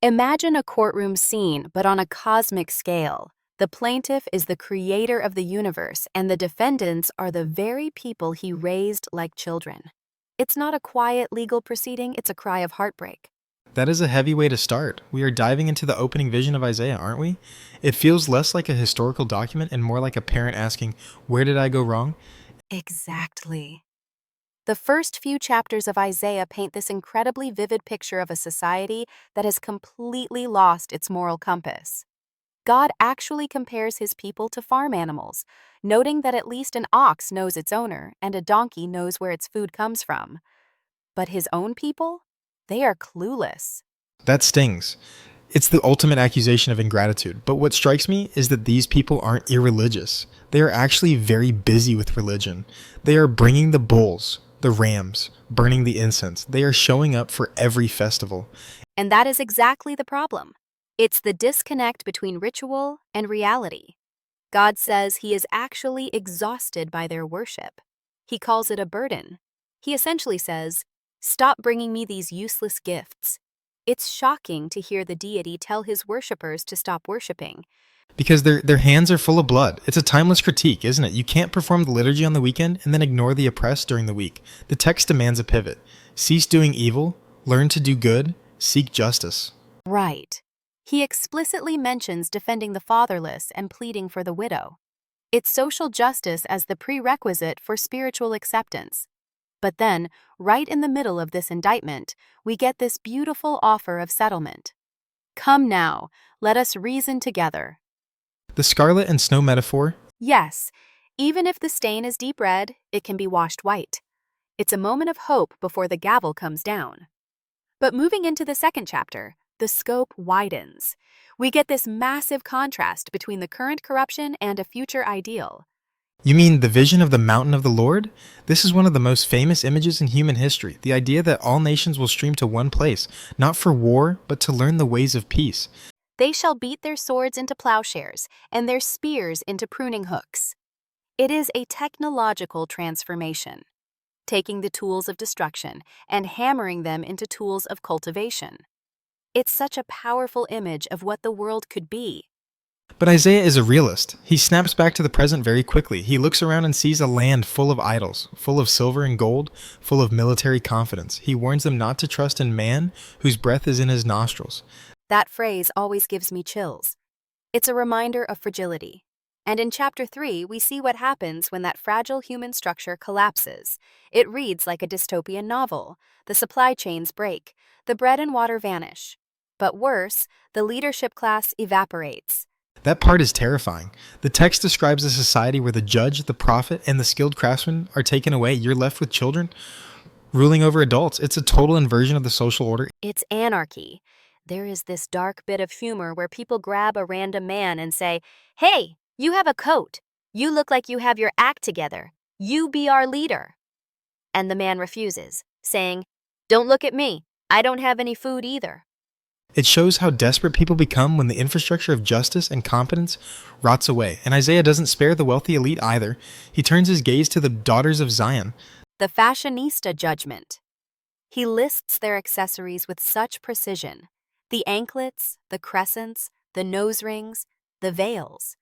Imagine a courtroom scene, but on a cosmic scale. The plaintiff is the creator of the universe, and the defendants are the very people he raised like children. It's not a quiet legal proceeding, it's a cry of heartbreak. That is a heavy way to start. We are diving into the opening vision of Isaiah, aren't we? It feels less like a historical document and more like a parent asking, "Where did I go wrong?" Exactly. The first few chapters of Isaiah paint this incredibly vivid picture of a society that has completely lost its moral compass. God actually compares his people to farm animals, noting that at least an ox knows its owner and a donkey knows where its food comes from. But his own people? They are clueless. That stings. It's the ultimate accusation of ingratitude. But what strikes me is that these people aren't irreligious. They are actually very busy with religion. They are bringing the bulls, the rams, burning the incense. They are showing up for every festival. And that is exactly the problem. It's the disconnect between ritual and reality. God says he is actually exhausted by their worship. He calls it a burden. He essentially says, "Stop bringing me these useless gifts." It's shocking to hear the deity tell his worshippers to stop worshiping. Because their hands are full of blood. It's a timeless critique, isn't it? You can't perform the liturgy on the weekend and then ignore the oppressed during the week. The text demands a pivot. Cease doing evil, learn to do good, seek justice. Right. He explicitly mentions defending the fatherless and pleading for the widow. It's social justice as the prerequisite for spiritual acceptance. But then, right in the middle of this indictment, we get this beautiful offer of settlement. Come now, let us reason together. The scarlet and snow metaphor. Yes, even if the stain is deep red, it can be washed white. It's a moment of hope before the gavel comes down. But moving into the second chapter, the scope widens. We get this massive contrast between the current corruption and a future ideal. You mean the vision of the mountain of the Lord? This is one of the most famous images in human history. The idea that all nations will stream to one place, not for war, but to learn the ways of peace. They shall beat their swords into plowshares and their spears into pruning hooks. It is a technological transformation, taking the tools of destruction and hammering them into tools of cultivation. It's such a powerful image of what the world could be. But Isaiah is a realist. He snaps back to the present very quickly. He looks around and sees a land full of idols, full of silver and gold, full of military confidence. He warns them not to trust in man, whose breath is in his nostrils. That phrase always gives me chills. It's a reminder of fragility. And in chapter 3, we see what happens when that fragile human structure collapses. It reads like a dystopian novel. The supply chains break, the bread and water vanish. But worse, the leadership class evaporates. That part is terrifying. The text describes a society where the judge, the prophet, and the skilled craftsman are taken away. You're left with children ruling over adults. It's a total inversion of the social order. It's anarchy. There is this dark bit of humor where people grab a random man and say, "Hey, you have a coat. You look like you have your act together. You be our leader." And the man refuses, saying, "Don't look at me. I don't have any food either." It shows how desperate people become when the infrastructure of justice and competence rots away. And Isaiah doesn't spare the wealthy elite either. He turns his gaze to the daughters of Zion. The fashionista judgment. He lists their accessories with such precision. The anklets, the crescents, the nose rings, the veils.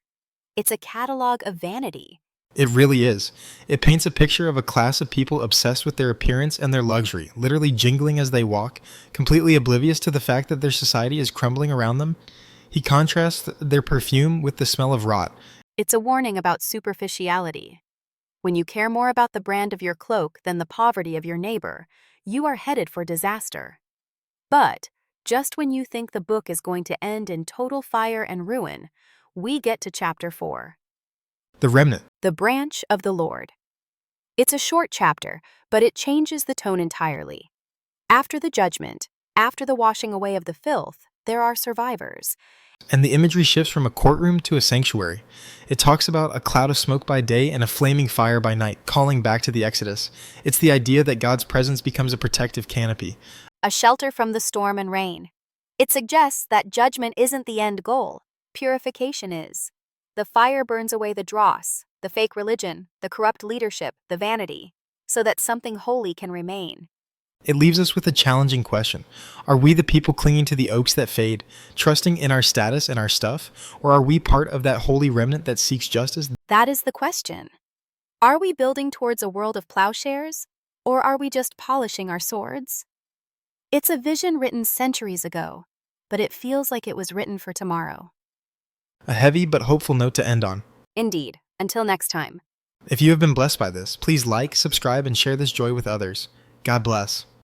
It's a catalog of vanity. It really is. It paints a picture of a class of people obsessed with their appearance and their luxury, literally jingling as they walk, completely oblivious to the fact that their society is crumbling around them. He contrasts their perfume with the smell of rot. It's a warning about superficiality. When you care more about the brand of your cloak than the poverty of your neighbor, you are headed for disaster. But just when you think the book is going to end in total fire and ruin, we get to chapter 4. The remnant. The branch of the Lord. It's a short chapter, but it changes the tone entirely. After the judgment, after the washing away of the filth, there are survivors. And the imagery shifts from a courtroom to a sanctuary. It talks about a cloud of smoke by day and a flaming fire by night, calling back to the Exodus. It's the idea that God's presence becomes a protective canopy. A shelter from the storm and rain. It suggests that judgment isn't the end goal. Purification is. The fire burns away the dross, the fake religion, the corrupt leadership, the vanity, so that something holy can remain. It leaves us with a challenging question. Are we the people clinging to the oaks that fade, trusting in our status and our stuff, or are we part of that holy remnant that seeks justice? That is the question. Are we building towards a world of plowshares, or are we just polishing our swords? It's a vision written centuries ago, but it feels like it was written for tomorrow. A heavy but hopeful note to end on. Indeed. Until next time. If you have been blessed by this, please like, subscribe, and share this joy with others. God bless.